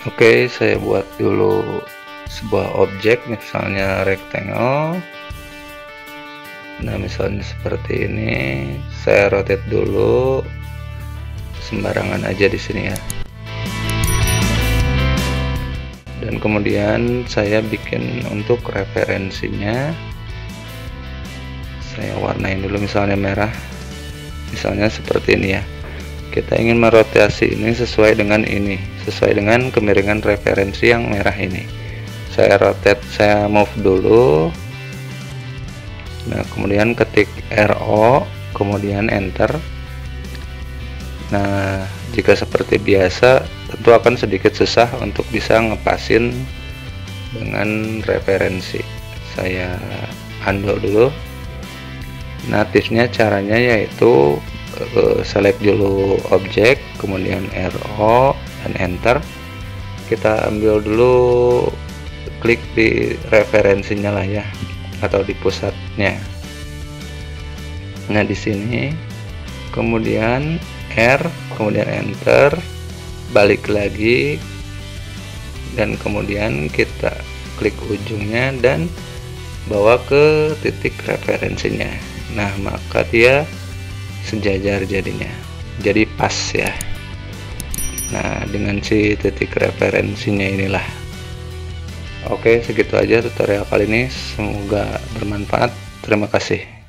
Oke, saya buat dulu sebuah objek, misalnya rectangle. Nah, misalnya seperti ini, saya rotate dulu, sembarangan aja di sini ya. Dan kemudian saya bikin untuk referensinya, saya warnain dulu misalnya merah, misalnya seperti ini ya. Kita ingin merotasi ini sesuai dengan ini, sesuai dengan kemiringan referensi yang merah ini. Saya rotate, saya move dulu. Nah, kemudian ketik RO, kemudian enter. Nah, jika seperti biasa, tentu akan sedikit susah untuk bisa ngepasin dengan referensi. Saya undo dulu. Nah, tipsnya caranya yaitu select dulu objek, kemudian RO dan enter. Kita ambil dulu, klik di referensinya lah ya, atau di pusatnya. Nah, di sini kemudian R, kemudian enter, balik lagi, dan kemudian kita klik ujungnya dan bawa ke titik referensinya. Nah, maka dia sejajar jadinya, jadi pas ya. Nah, dengan si titik referensinya inilah. Oke, segitu aja tutorial kali ini, semoga bermanfaat. Terima kasih.